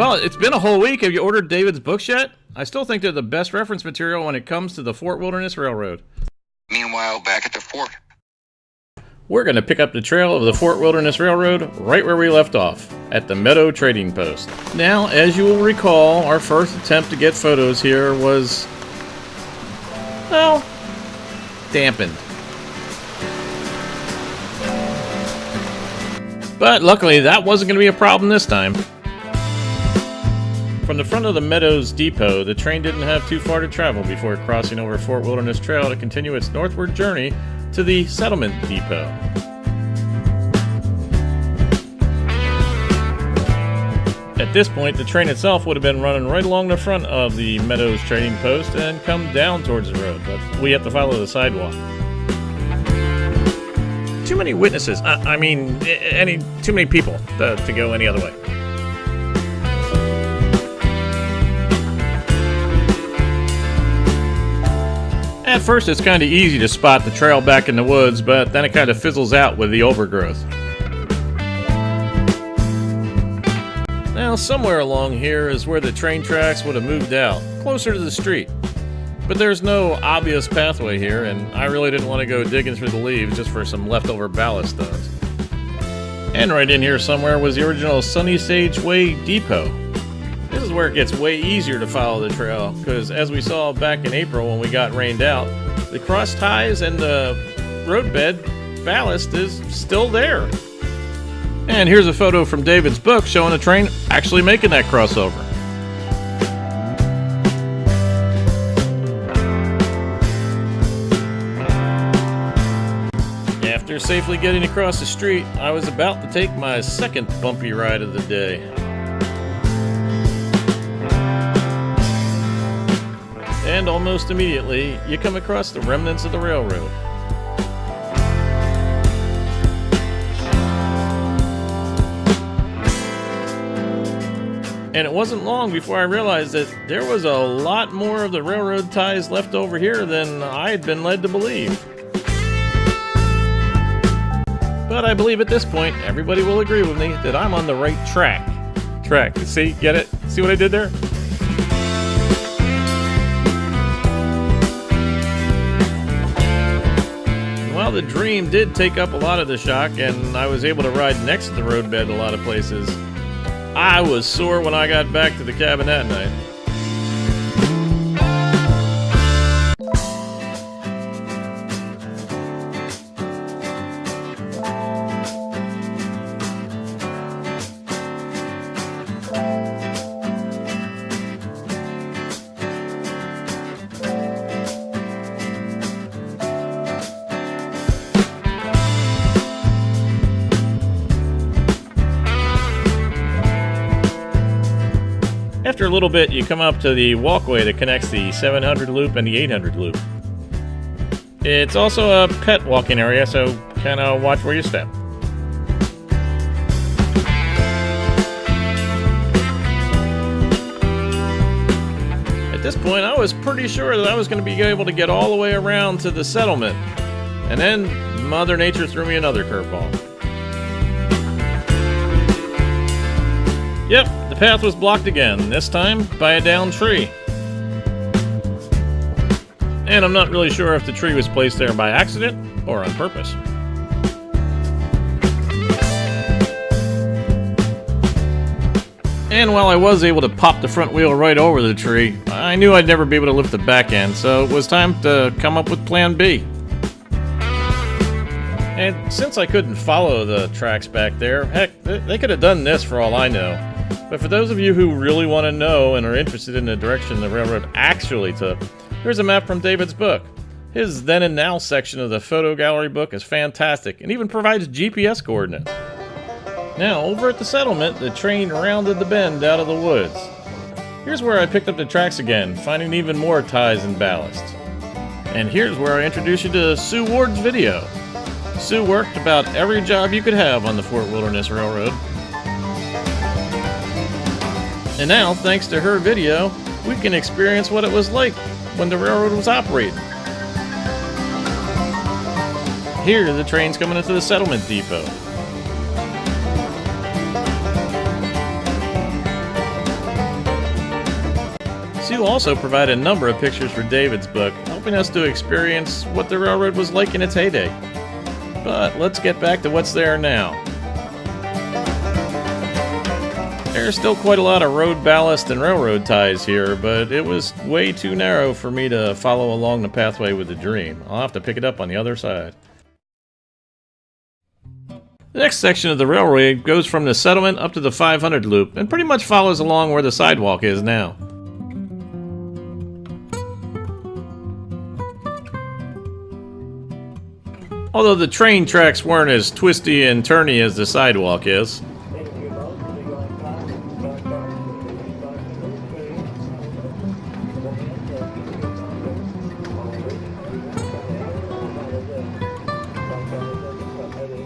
Well, it's been a whole week. Have you ordered David's books yet? I still think they're the best reference material when it comes to the Fort Wilderness Railroad. Meanwhile, back at the fort. We're going to pick up the trail of the Fort Wilderness Railroad right where we left off, at the Meadows Trading Post. Now, as you will recall, our first attempt to get photos here was, well, dampened. But luckily, that wasn't going to be a problem this time. From the front of the Meadows Depot, the train didn't have too far to travel before crossing over Fort Wilderness Trail to continue its northward journey to the Settlement Depot. At this point, the train itself would have been running right along the front of the Meadows Trading Post and come down towards the road, but we have to follow the sidewalk. Too many witnesses. Too many people to go any other way. At first, it's kind of easy to spot the trail back in the woods, but then it kind of fizzles out with the overgrowth. Now, somewhere along here is where the train tracks would have moved out, closer to the street. But there's no obvious pathway here, and I really didn't want to go digging through the leaves just for some leftover ballast stones. And right in here somewhere was the original Sunny Sage Way Depot. This is where it gets way easier to follow the trail, because as we saw back in April when we got rained out, the cross ties and the roadbed ballast is still there. And here's a photo from David's book showing a train actually making that crossover. After safely getting across the street, I was about to take my second bumpy ride of the day. And almost immediately, you come across the remnants of the railroad. And it wasn't long before I realized that there was a lot more of the railroad ties left over here than I had been led to believe. But I believe at this point, everybody will agree with me that I'm on the right track. See, get it? See what I did there? Well, the dream did take up a lot of the shock, and I was able to ride next to the roadbed a lot of places. I was sore when I got back to the cabin that night. After a little bit, you come up to the walkway that connects the 700 loop and the 800 loop. It's also a pet walking area, so kind of watch where you step. At this point, I was pretty sure that I was going to be able to get all the way around to the settlement. And then Mother Nature threw me another curveball. Yep, the path was blocked again, this time by a downed tree. And I'm not really sure if the tree was placed there by accident or on purpose. And while I was able to pop the front wheel right over the tree, I knew I'd never be able to lift the back end, so it was time to come up with plan B. And since I couldn't follow the tracks back there, heck, they could have done this for all I know. But for those of you who really want to know and are interested in the direction the railroad actually took, here's a map from David's book. His then and now section of the photo gallery book is fantastic and even provides GPS coordinates. Now, over at the settlement, the train rounded the bend out of the woods. Here's where I picked up the tracks again, finding even more ties and ballast. And here's where I introduce you to Sue Ward's video. Sue worked about every job you could have on the Fort Wilderness Railroad. And now, thanks to her video, we can experience what it was like when the railroad was operating. Here, the train's coming into the Settlement Depot. do also provide a number of pictures for David's book, helping us to experience what the railroad was like in its heyday. But let's get back to what's there now. There's still quite a lot of road ballast and railroad ties here, but it was way too narrow for me to follow along the pathway with the dream. I'll have to pick it up on the other side. The next section of the railway goes from the settlement up to the 500 loop and pretty much follows along where the sidewalk is now. Although the train tracks weren't as twisty and turny as the sidewalk is.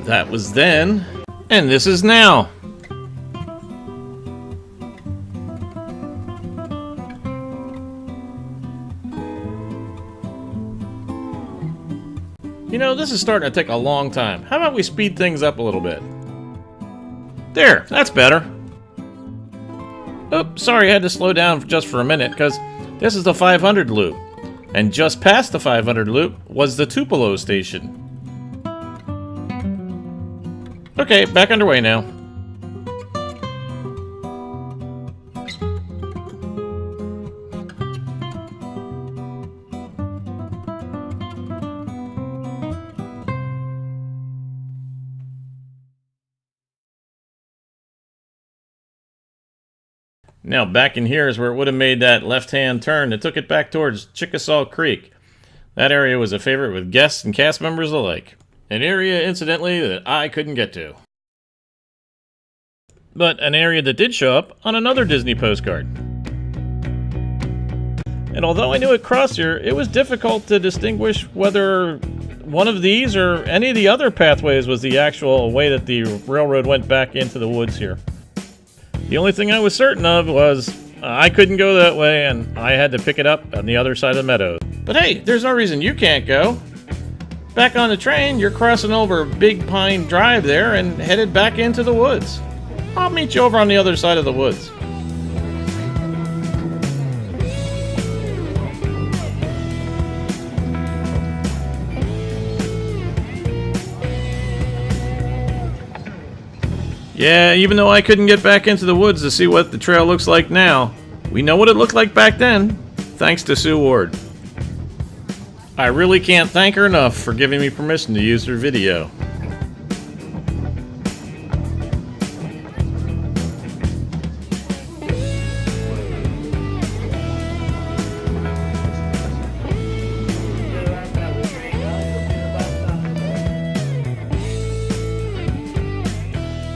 That was then, and this is now. You know, this is starting to take a long time. How about we speed things up a little bit? There, that's better. Oops, sorry, I had to slow down just for a minute, because this is the 500 loop. And just past the 500 loop was the Tupelo station. Okay, back underway now. Now back in here is where it would have made that left-hand turn that took it back towards Chickasaw Creek. That area was a favorite with guests and cast members alike. An area, incidentally, that I couldn't get to. But an area that did show up on another Disney postcard. And although I knew it crossed here, it was difficult to distinguish whether one of these or any of the other pathways was the actual way that the railroad went back into the woods here. The only thing I was certain of was I couldn't go that way and I had to pick it up on the other side of the meadows. But hey, there's no reason you can't go. Back on the train, you're crossing over Big Pine Drive there and headed back into the woods. I'll meet you over on the other side of the woods. Yeah, even though I couldn't get back into the woods to see what the trail looks like now, we know what it looked like back then, thanks to Sue Ward. I really can't thank her enough for giving me permission to use her video.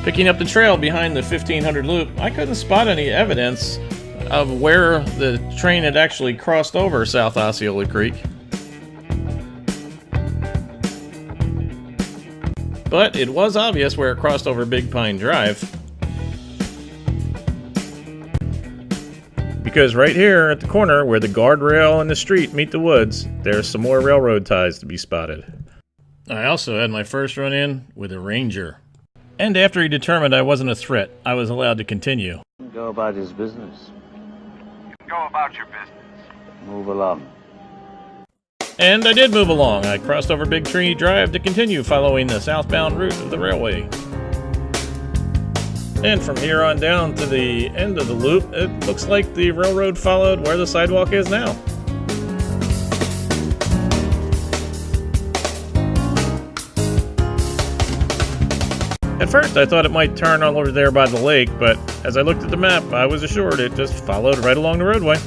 Picking up the trail behind the 1500 loop, I couldn't spot any evidence of where the train had actually crossed over South Osceola Creek. But it was obvious where it crossed over Big Pine Drive. Because right here at the corner where the guardrail and the street meet the woods, there's some more railroad ties to be spotted. I also had my first run-in with a ranger. And after he determined I wasn't a threat, I was allowed to continue. Go about his business. Go about your business. Move along. And I did move along. I crossed over Big Tree Drive to continue following the southbound route of the railway. And from here on down to the end of the loop, it looks like the railroad followed where the sidewalk is now. At first I thought it might turn all over there by the lake, but as I looked at the map, I was assured it just followed right along the roadway.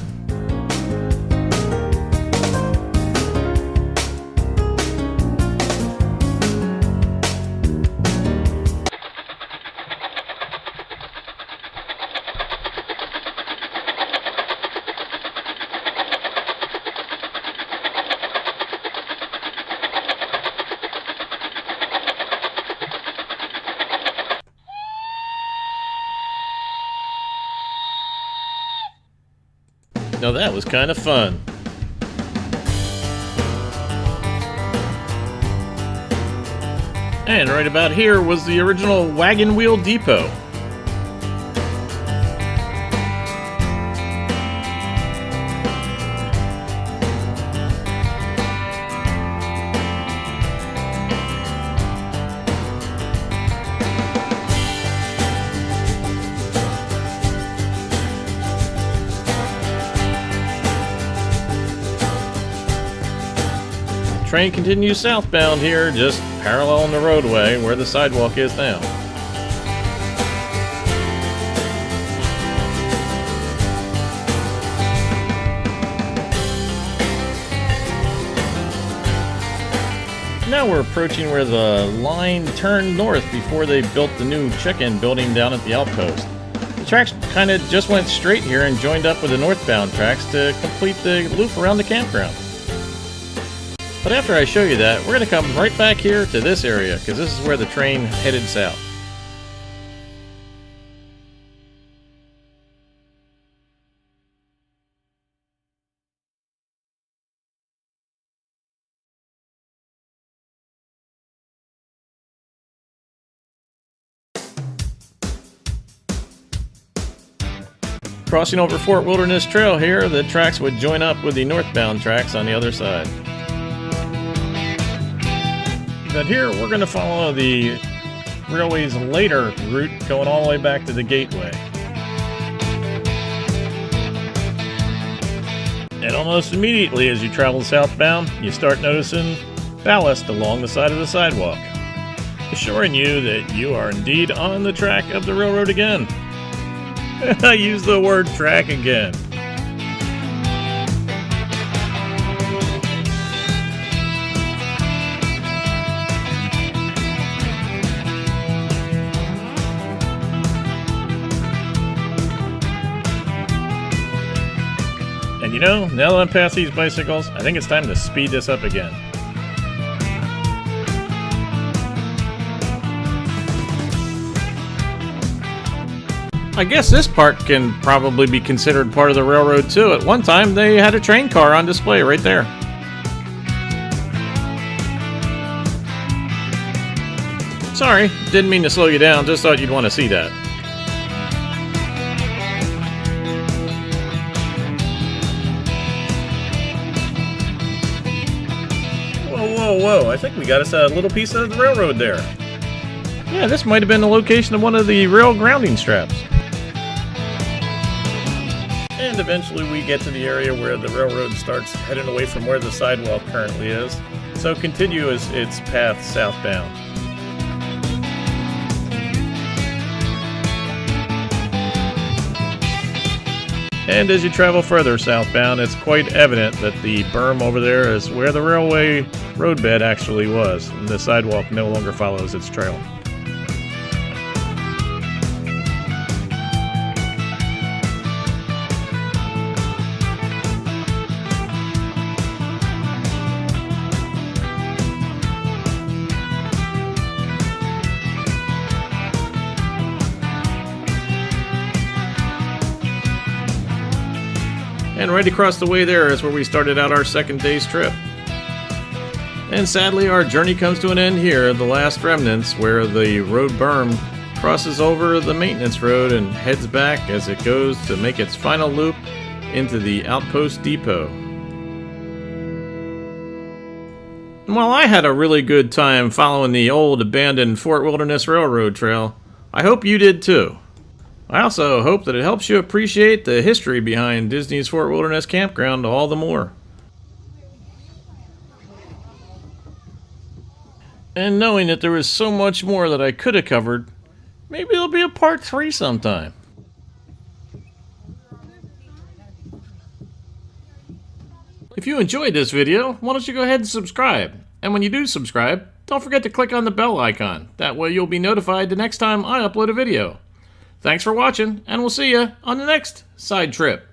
Now that was kind of fun. And right about here was the original Wagon Wheel Depot. train continues southbound here, just paralleling the roadway where the sidewalk is now. Now we're approaching where the line turned north before they built the new check-in building down at the Outpost. The tracks kind of just went straight here and joined up with the northbound tracks to complete the loop around the campground. But after I show you that, we're going to come right back here to this area, because this is where the train headed south. Crossing over Fort Wilderness Trail here, the tracks would join up with the northbound tracks on the other side. But here we're going to follow the railway's later route going all the way back to the gateway. And almost immediately as you travel southbound, you start noticing ballast along the side of the sidewalk, assuring you that you are indeed on the track of the railroad again. I use the word track again. And you know, now that I'm past these bicycles, I think it's time to speed this up again. I guess this part can probably be considered part of the railroad too. At one time, they had a train car on display right there. Sorry, didn't mean to slow you down, just thought you'd want to see that. Whoa, I think we got us a little piece of the railroad there. Yeah, this might have been the location of one of the rail grounding straps. And eventually we get to the area where the railroad starts heading away from where the sidewalk currently is. So continue its path southbound. And as you travel further southbound, it's quite evident that the berm over there is where the railway roadbed actually was, and the sidewalk no longer follows its trail. And right across the way there is where we started out our second day's trip. And sadly, our journey comes to an end here at the last remnants, where the road berm crosses over the maintenance road and heads back as it goes to make its final loop into the Outpost Depot. And while I had a really good time following the old abandoned Fort Wilderness Railroad trail, I hope you did too. I also hope that it helps you appreciate the history behind Disney's Fort Wilderness Campground all the more. And knowing that there was so much more that I could have covered, maybe there'll be a part 3 sometime. If you enjoyed this video, why don't you go ahead and subscribe? And when you do subscribe, don't forget to click on the bell icon. That way you'll be notified the next time I upload a video. Thanks for watching, and we'll see you on the next side trip.